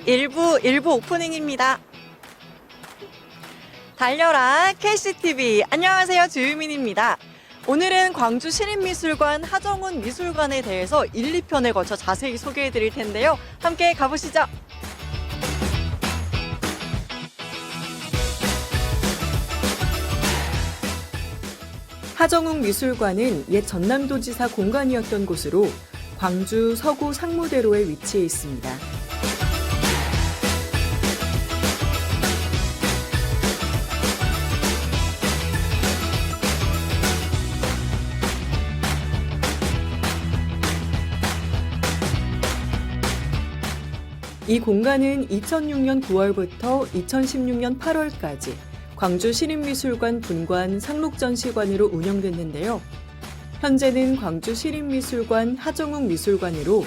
일부 오프닝입니다. 달려라 캐시TV. 안녕하세요, 주유민입니다. 오늘은 광주 시립미술관 하정운 미술관에 대해서 1, 2편에 걸쳐 자세히 소개해 드릴 텐데요. 함께 가보시죠. 하정운 미술관은 옛 전남도지사 공간이었던 곳으로 광주 서구 상무대로에 위치해 있습니다. 이 공간은 2006년 9월부터 2016년 8월까지 광주시립미술관 분관 상록전시관으로 운영됐는데요. 현재는 광주시립미술관 하정운 미술관으로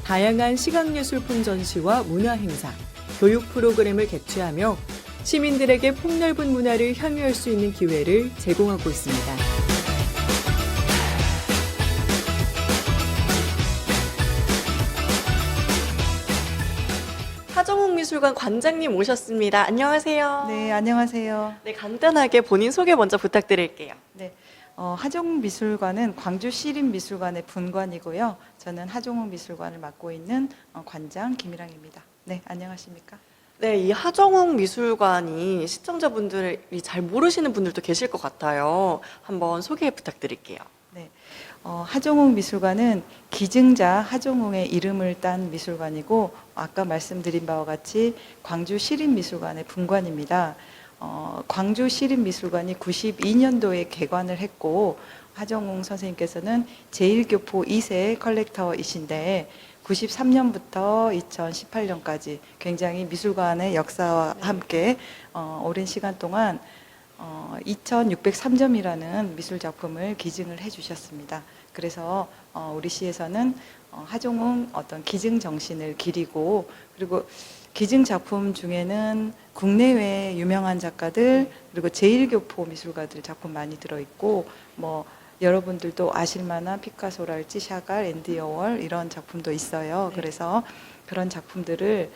다양한 시각예술품 전시와 문화행사, 교육 프로그램을 개최하며 시민들에게 폭넓은 문화를 향유할 수 있는 기회를 제공하고 있습니다. 하정운 미술관 관장님 오셨습니다. 안녕하세요. 네, 안녕하세요. 네, 간단하게 본인 소개 먼저 부탁드릴게요. 네, 하정운 미술관은 광주시립미술관의 분관이고요. 저는 하정운 미술관을 맡고 있는 관장 김일랑입니다. 네, 안녕하십니까? 네, 이 하정운 미술관이 시청자분들이 잘 모르시는 분들도 계실 것 같아요. 한번 소개 부탁드릴게요. 네, 하정운 미술관은 기증자 하정웅의 이름을 딴 미술관이고 아까 말씀드린 바와 같이 광주시립미술관의 분관입니다. 광주시립미술관이 92년도에 개관을 했고 하정웅 선생님께서는 제1교포 2세 컬렉터이신데 93년부터 2018년까지 굉장히 미술관의 역사와 함께 오랜 시간 동안 2603점이라는 미술 작품을 기증을 해주셨습니다. 그래서 우리 시에서는 하정웅 어떤 기증 정신을 기리고 그리고 기증 작품 중에는 국내외 유명한 작가들 그리고 제1교포 미술가들 작품 많이 들어있고 뭐 여러분들도 아실만한 피카소랄지 샤갈, 앤디 워홀 이런 작품도 있어요. 그래서 그런 작품들을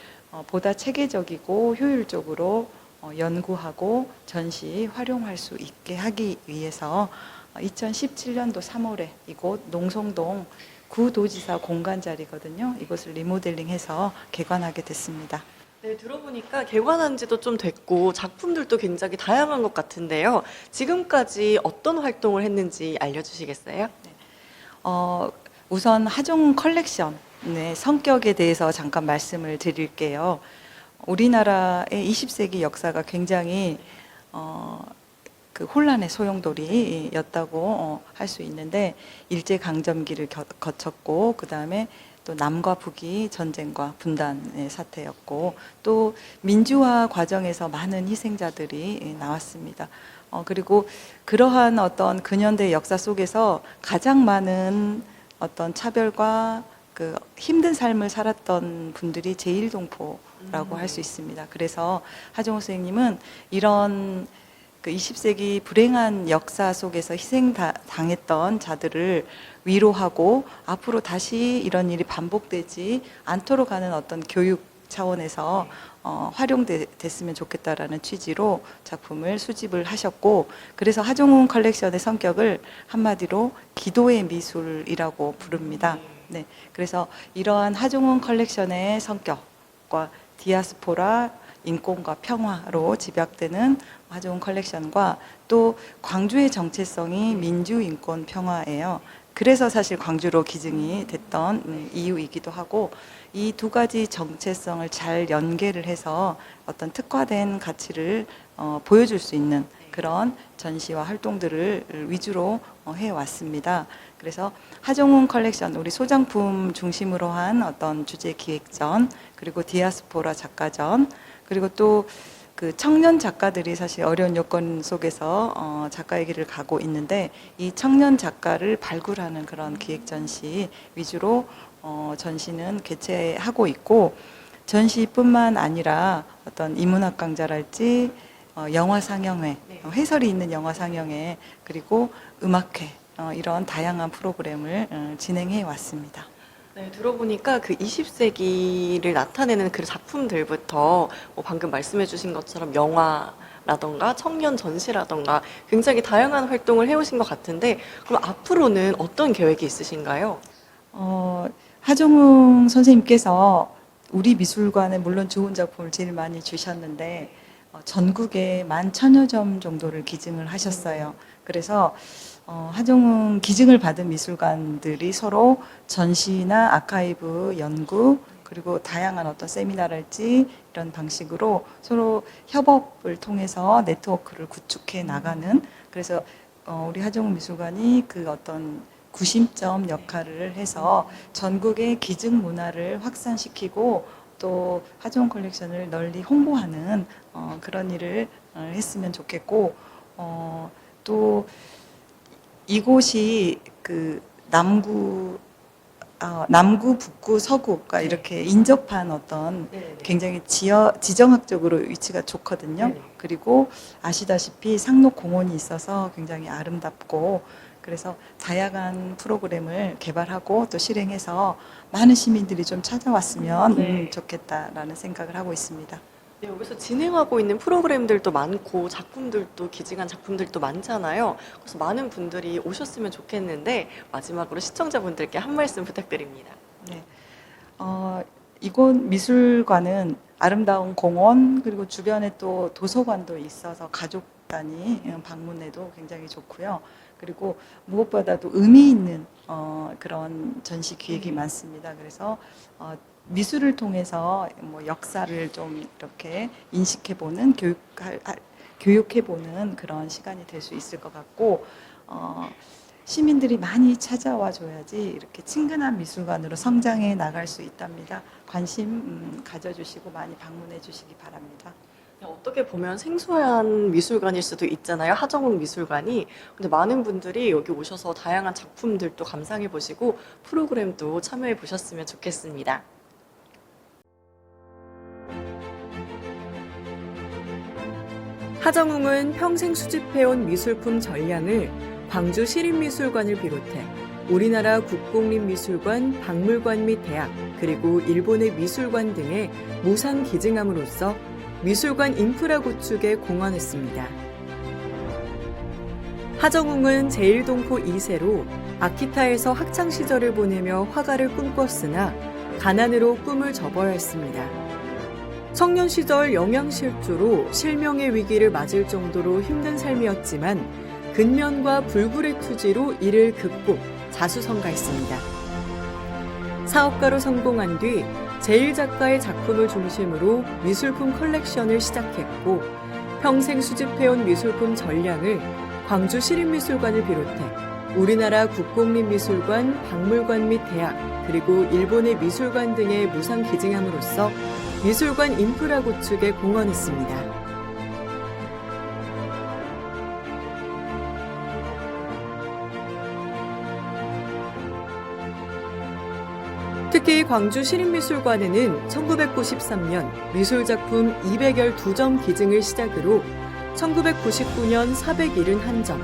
보다 체계적이고 효율적으로 연구하고 전시 활용할 수 있게 하기 위해서 2017년도 3월에 이곳 농성동 구도지사 공간 자리거든요. 이곳을 리모델링해서 개관하게 됐습니다. 네, 들어보니까 개관한 지도 좀 됐고 작품들도 굉장히 다양한 것 같은데요. 지금까지 어떤 활동을 했는지 알려주시겠어요? 우선 하정운 컬렉션의 성격에 대해서 잠깐 말씀을 드릴게요. 우리나라의 20세기 역사가 굉장히 그 혼란의 소용돌이였다고 할 수 있는데 일제강점기를 거쳤고 그 다음에 또 남과 북이 전쟁과 분단의 사태였고 또 민주화 과정에서 많은 희생자들이 나왔습니다. 그리고 그러한 어떤 근현대 역사 속에서 가장 많은 어떤 차별과 그 힘든 삶을 살았던 분들이 제1동포라고 할 수 있습니다. 그래서 하정우 선생님은 이런 그 20세기 불행한 역사 속에서 희생당했던 자들을 위로하고 앞으로 다시 이런 일이 반복되지 않도록 하는 어떤 교육 차원에서 활용됐으면 좋겠다라는 취지로 작품을 수집을 하셨고 그래서 하정운 컬렉션의 성격을 한마디로 기도의 미술이라고 부릅니다. 네, 그래서 이러한 하정운 컬렉션의 성격과 디아스포라 인권과 평화로 집약되는 하정운 컬렉션과 또 광주의 정체성이 민주, 인권, 평화예요. 그래서 사실 광주로 기증이 됐던 이유이기도 하고 이 두 가지 정체성을 잘 연계를 해서 어떤 특화된 가치를 보여줄 수 있는 그런 전시와 활동들을 위주로 해왔습니다. 그래서 하정운 컬렉션, 우리 소장품 중심으로 한 어떤 주제 기획전, 그리고 디아스포라 작가전, 그리고 또 그 청년 작가들이 사실 어려운 요건 속에서 작가의 길을 가고 있는데 이 청년 작가를 발굴하는 그런 기획 전시 위주로 전시는 개최하고 있고 전시뿐만 아니라 어떤 인문학 강좌랄지 영화 상영회, 해설이 있는 영화 상영회 그리고 음악회 이런 다양한 프로그램을 진행해 왔습니다. 네, 들어보니까 그 20세기를 나타내는 그 작품들부터 뭐 방금 말씀해 주신 것처럼 영화라던가 청년 전시라던가 굉장히 다양한 활동을 해오신 것 같은데 그럼 앞으로는 어떤 계획이 있으신가요? 하정웅 선생님께서 우리 미술관에 물론 좋은 작품을 제일 많이 주셨는데 전국에 11,000여 점 정도를 기증을 하셨어요. 그래서 하정웅 기증을 받은 미술관들이 서로 전시나 아카이브 연구 그리고 다양한 어떤 세미나랄지 이런 방식으로 서로 협업을 통해서 네트워크를 구축해 나가는, 그래서 우리 하정웅 미술관이 그 어떤 구심점 역할을 해서 전국의 기증 문화를 확산시키고 또 하정웅 컬렉션을 널리 홍보하는 그런 일을 했으면 좋겠고, 또 이곳이 그 남구, 북구, 서구가 이렇게 인접한 어떤 굉장히 지정학적으로 위치가 좋거든요. 네네. 그리고 아시다시피 상록공원이 있어서 굉장히 아름답고, 그래서 다양한 프로그램을 개발하고 또 실행해서 많은 시민들이 좀 찾아왔으면 네. 좋겠다라는 생각을 하고 있습니다. 네, 여기서 진행하고 있는 프로그램들도 많고 작품들도 기증한 작품들도 많잖아요. 그래서 많은 분들이 오셨으면 좋겠는데 마지막으로 시청자분들께 한 말씀 부탁드립니다. 네. 이곳 미술관은 아름다운 공원 그리고 주변에 또 도서관도 있어서 가족 단위 방문해도 굉장히 좋고요. 그리고 무엇보다도 의미 있는 그런 전시 기획이 많습니다. 그래서 미술을 통해서 뭐 역사를 좀 이렇게 인식해보는 교육해보는 그런 시간이 될 수 있을 것 같고, 시민들이 많이 찾아와 줘야지 이렇게 친근한 미술관으로 성장해 나갈 수 있답니다. 관심 가져주시고 많이 방문해 주시기 바랍니다. 어떻게 보면 생소한 미술관일 수도 있잖아요. 하정웅 미술관이. 근데 많은 분들이 여기 오셔서 다양한 작품들도 감상해 보시고 프로그램도 참여해 보셨으면 좋겠습니다. 하정웅은 평생 수집해온 미술품 전량을 광주 시립미술관을 비롯해 우리나라 국공립미술관, 박물관 및 대학, 그리고 일본의 미술관 등에 무상 기증함으로써 미술관 인프라 구축에 공헌했습니다. 하정웅은 제1동포 2세로 아키타에서 학창시절을 보내며 화가를 꿈꿨으나 가난으로 꿈을 접어야 했습니다. 청년 시절 영양실조로 실명의 위기를 맞을 정도로 힘든 삶이었지만 근면과 불굴의 투지로 이를 극복, 자수성가했습니다. 사업가로 성공한 뒤 제1작가의 작품을 중심으로 미술품 컬렉션을 시작했고 평생 수집해온 미술품 전량을 광주 시립미술관을 비롯해 우리나라 국공립미술관, 박물관 및 대학, 그리고 일본의 미술관 등에 무상 기증함으로써 미술관 인프라 구축에 공헌했습니다. 특히 광주 시립미술관에는 1993년 미술작품 212점 기증을 시작으로 1999년 471점,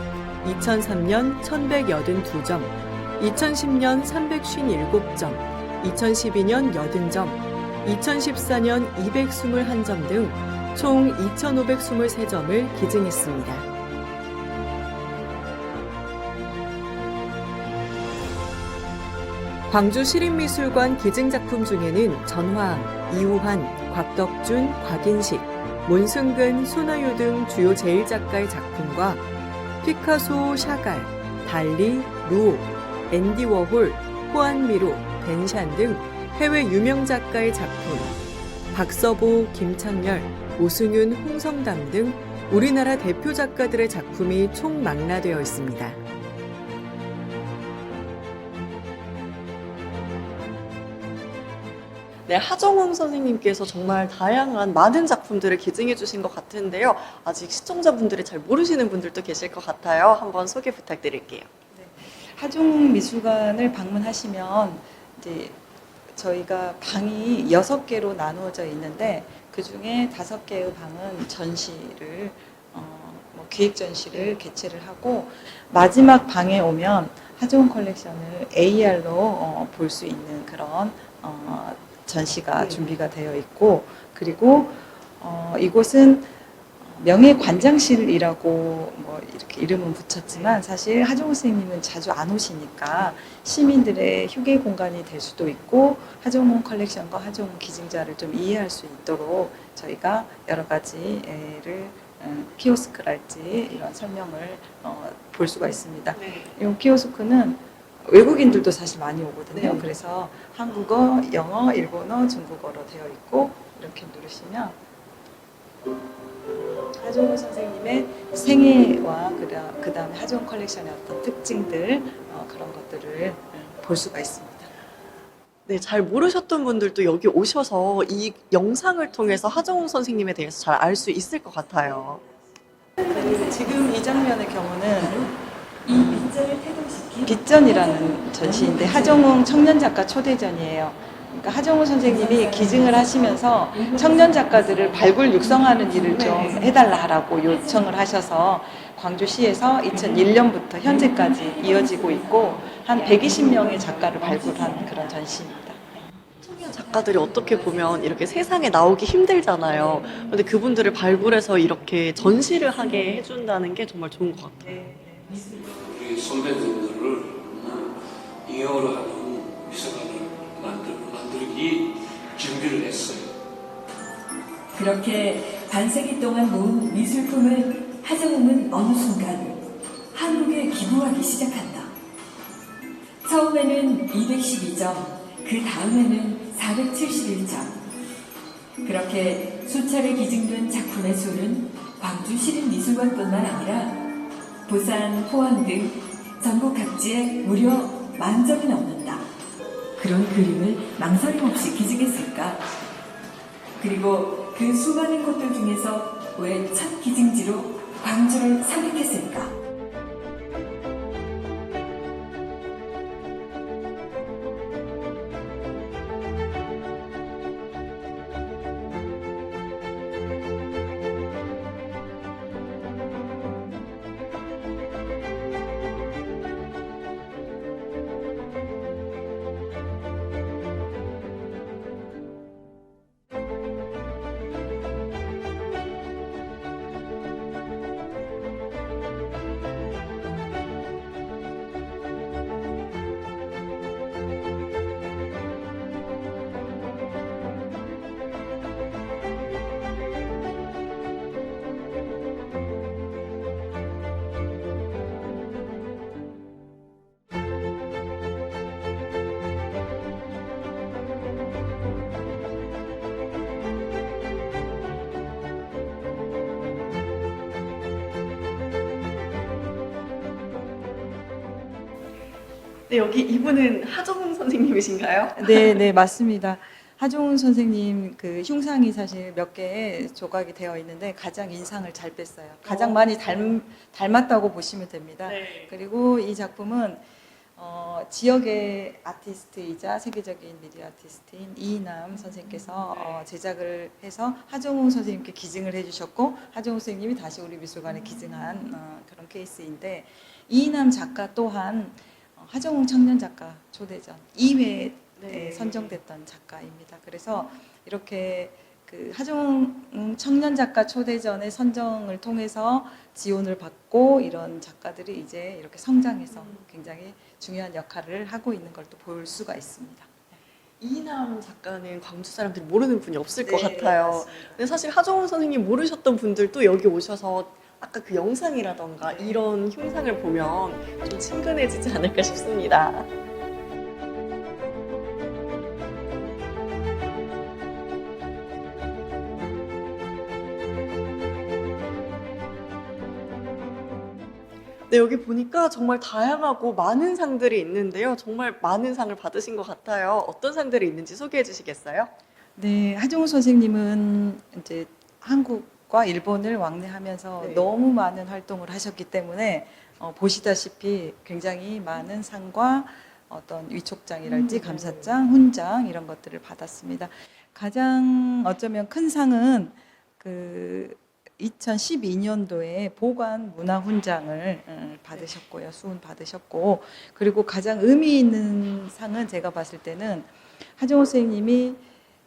2003년 1182점, 2010년 357점, 2012년 80점, 2014년 221점 등 총 2,523점을 기증했습니다. 광주 시립미술관 기증작품 중에는 전화암, 이우환, 곽덕준, 곽인식, 몬승근, 손아유 등 주요 제1작가의 작품과 피카소, 샤갈, 달리, 루오, 앤디 워홀, 호안미로, 벤샨 등 해외 유명 작가의 작품, 박서보, 김창렬, 오승윤, 홍성담 등 우리나라 대표 작가들의 작품이 총망라되어 있습니다. 네, 하정웅 선생님께서 정말 다양한 많은 작품들을 기증해 주신 것 같은데요. 아직 시청자분들이 잘 모르시는 분들도 계실 것 같아요. 한번 소개 부탁드릴게요. 하정웅 미술관을 방문하시면 이제 저희가 방이 6개로 나누어져 있는데 그 중에 5개의 방은 전시를 뭐 기획 전시를 개최를 하고 마지막 방에 오면 하정우 컬렉션을 AR로 볼 수 있는 그런 전시가 준비가 되어 있고 그리고 이곳은 명예관장실이라고 뭐 이렇게 이름은 붙였지만 사실 하정우 선생님은 자주 안 오시니까 시민들의 휴게 공간이 될 수도 있고 하정우 컬렉션과 하정우 기증자를 좀 이해할 수 있도록 저희가 여러 가지를 키오스크랄지 이런 설명을 볼 수가 있습니다. 이 키오스크는 외국인들도 사실 많이 오거든요. 그래서 한국어, 영어, 일본어, 중국어로 되어 있고 이렇게 누르시면 하정우 선생님의 생애와 그 다음에 하정우 컬렉션의 어떤 특징들 그런 것들을 볼 수가 있습니다. 네, 잘 모르셨던 분들도 여기 오셔서 이 영상을 통해서 하정우 선생님에 대해서 잘 알 수 있을 것 같아요. 지금 이 장면의 경우는 빗전이라는 전시인데 하정우 청년 작가 초대전이에요. 그러니까 하정우 선생님이 기증을 하시면서 청년 작가들을 발굴 육성하는 일을 좀 해달라고 요청을 하셔서 광주시에서 2001년부터 현재까지 이어지고 있고 한 120명의 작가를 발굴한 그런 전시입니다. 청년 작가들이 어떻게 보면 이렇게 세상에 나오기 힘들잖아요. 근데 그분들을 발굴해서 이렇게 전시를 하게 해준다는 게 정말 좋은 것 같아요. 우리 선배님들을 잉여로 하는 미술관을 만들기 준비를 했어요. 그렇게 반세기 동안 모은 미술품을 하정우는 어느 순간 한국에 기부하기 시작한다. 처음에는 212점, 그 다음에는 471점. 그렇게 수차례 기증된 작품의 수는 광주 시립미술관뿐만 아니라 부산, 포항 등 전국 각지에 무려 10,000점이 넘는다. 그런 그림을 망설임 없이 기증했을까? 그리고 그 수많은 곳들 중에서 왜 첫 기증지로 광주를 선택했을까? 네, 여기 이분은 하정우 선생님이신가요? 네, 네, 맞습니다. 하정우 선생님 그 흉상이 사실 몇 개의 조각이 되어 있는데 가장 인상을 잘 뺐어요. 가장 많이 닮았다고 보시면 됩니다. 네. 그리고 이 작품은 지역의 아티스트이자 세계적인 미디어 아티스트인 이인남 선생님께서 제작을 해서 하정우 선생님께 기증을 해주셨고 하정우 선생님이 다시 우리 미술관에 기증한 그런 케이스인데 이인남 작가 또한 하정우 청년 작가 초대전 2회에 선정됐던 작가입니다. 그래서 이렇게 그 하정우 청년 작가 초대전의 선정을 통해서 지원을 받고 이런 작가들이 이제 이렇게 성장해서 굉장히 중요한 역할을 하고 있는 걸 또 볼 수가 있습니다. 이남 작가는 광주 사람들이 모르는 분이 없을 것 네, 같아요. 맞습니다. 근데 사실 하정우 선생님 모르셨던 분들도 여기 오셔서 아까 그 영상이라던가 이런 흉상을 보면 좀 친근해지지 않을까 싶습니다. 네, 여기 보니까 정말 다양하고 많은 상들이 있는데요. 정말 많은 상을 받으신 것 같아요. 어떤 상들이 있는지 소개해 주시겠어요? 네, 하정우 선생님은 이제 한국과 일본을 왕래하면서 네. 너무 많은 활동을 하셨기 때문에 보시다시피 굉장히 많은 상과 어떤 위촉장이랄지 감사장, 훈장 이런 것들을 받았습니다. 가장 어쩌면 큰 상은 그 2012년도에 보관 문화훈장을 받으셨고요. 수훈 받으셨고, 그리고 가장 의미 있는 상은 제가 봤을 때는 하정우 선생님이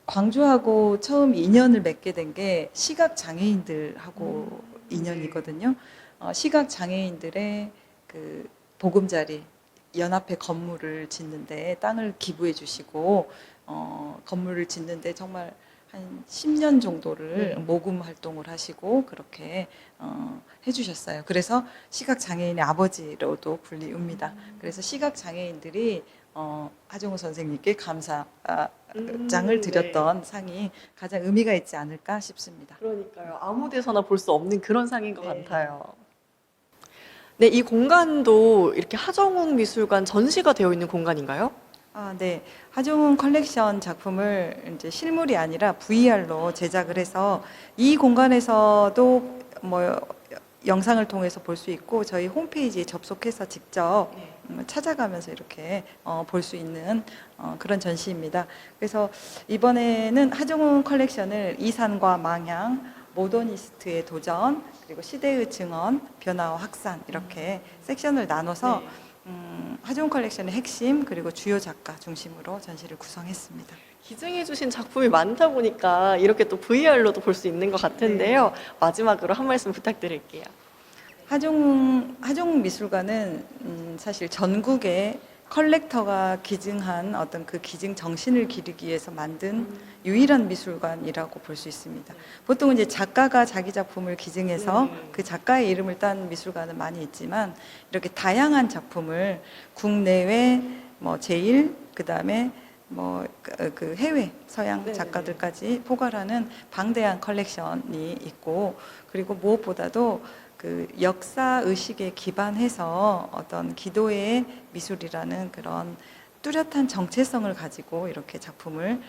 광주하고 처음 인연을 맺게 된 게 시각 장애인들하고 인연이거든요. 시각 장애인들의 그 보금자리 연합회 건물을 짓는데 땅을 기부해 주시고 건물을 짓는데 정말 한 10년 정도를 모금 활동을 하시고 그렇게 해주셨어요. 그래서 시각 장애인의 아버지로도 불리웁니다. 그래서 시각 장애인들이 하정우 선생님께 감사장을 드렸던 상이 가장 의미가 있지 않을까 싶습니다. 그러니까요. 아무 데서나 볼 수 없는 그런 상인 것 네. 같아요. 네, 이 공간도 이렇게 하정웅 미술관 전시가 되어 있는 공간인가요? 네. 하정웅 컬렉션 작품을 이제 실물이 아니라 VR로 제작을 해서 이 공간에서도 뭐 영상을 통해서 볼 수 있고 저희 홈페이지에 접속해서 직접 찾아가면서 이렇게 볼 수 있는 그런 전시입니다. 그래서 이번에는 하정웅 컬렉션을 이산과 망향, 모더니스트의 도전, 그리고 시대의 증언, 변화와 확산 이렇게 섹션을 나눠서 하정웅 컬렉션의 핵심 그리고 주요 작가 중심으로 전시를 구성했습니다. 기증해 주신 작품이 많다 보니까 이렇게 또 VR로도 볼 수 있는 것 같은데요. 마지막으로 한 말씀 부탁드릴게요. 하정웅 미술관은 사실 전국에 컬렉터가 기증한 어떤 그 기증 정신을 기르기 위해서 만든 유일한 미술관이라고 볼 수 있습니다. 보통 이제 작가가 자기 작품을 기증해서 그 작가의 이름을 딴 미술관은 많이 있지만 이렇게 다양한 작품을 국내외 뭐 제일 그다음에 뭐 그 해외 서양 작가들까지 포괄하는 방대한 컬렉션이 있고 그리고 무엇보다도 그 역사 의식에 기반해서 어떤 기도의 미술이라는 그런 뚜렷한 정체성을 가지고 이렇게 작품을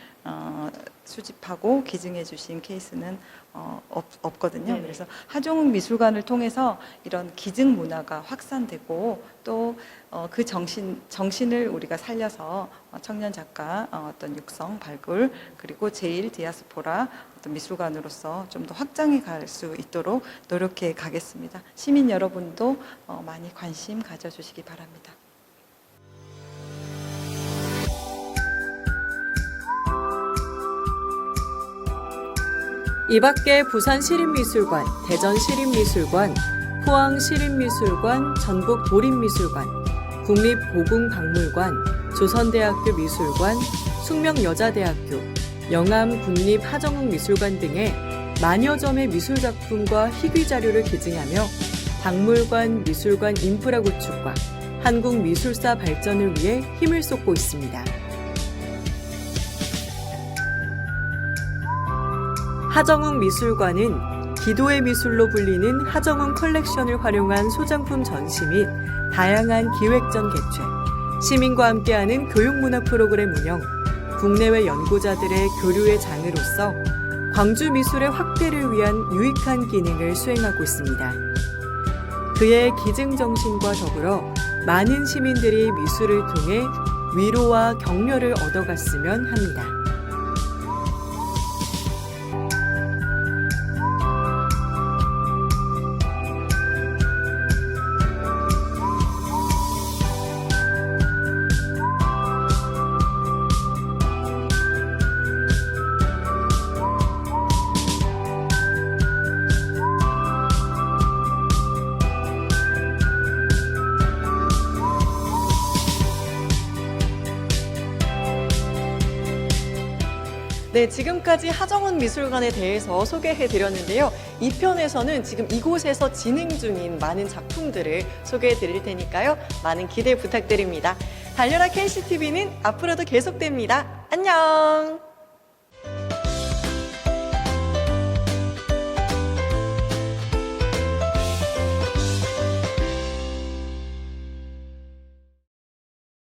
수집하고 기증해 주신 케이스는 없거든요. 그래서 하정웅 미술관을 통해서 이런 기증 문화가 확산되고 또 그 정신을 우리가 살려서 청년 작가 어떤 육성, 발굴 그리고 제일 디아스포라 어떤 미술관으로서 좀 더 확장해 갈 수 있도록 노력해 가겠습니다. 시민 여러분도 많이 관심 가져주시기 바랍니다. 이 밖에 부산시립미술관, 대전시립미술관, 포항시립미술관, 전북도립미술관, 국립고궁박물관, 조선대학교 미술관, 숙명여자대학교, 영암국립하정웅미술관 등의 만여 점의 미술작품과 희귀자료를 기증하며 박물관, 미술관 인프라 구축과 한국 미술사 발전을 위해 힘을 쏟고 있습니다. 하정웅 미술관은 기도의 미술로 불리는 하정웅 컬렉션을 활용한 소장품 전시 및 다양한 기획전 개최, 시민과 함께하는 교육문화 프로그램 운영, 국내외 연구자들의 교류의 장으로서 광주 미술의 확대를 위한 유익한 기능을 수행하고 있습니다. 그의 기증 정신과 더불어 많은 시민들이 미술을 통해 위로와 격려를 얻어갔으면 합니다. 네, 지금까지 하정웅 미술관에 대해서 소개해드렸는데요. 2편에서는 지금 이곳에서 진행 중인 많은 작품들을 소개해드릴 테니까요. 많은 기대 부탁드립니다. 달려라 켄시TV는 앞으로도 계속됩니다. 안녕!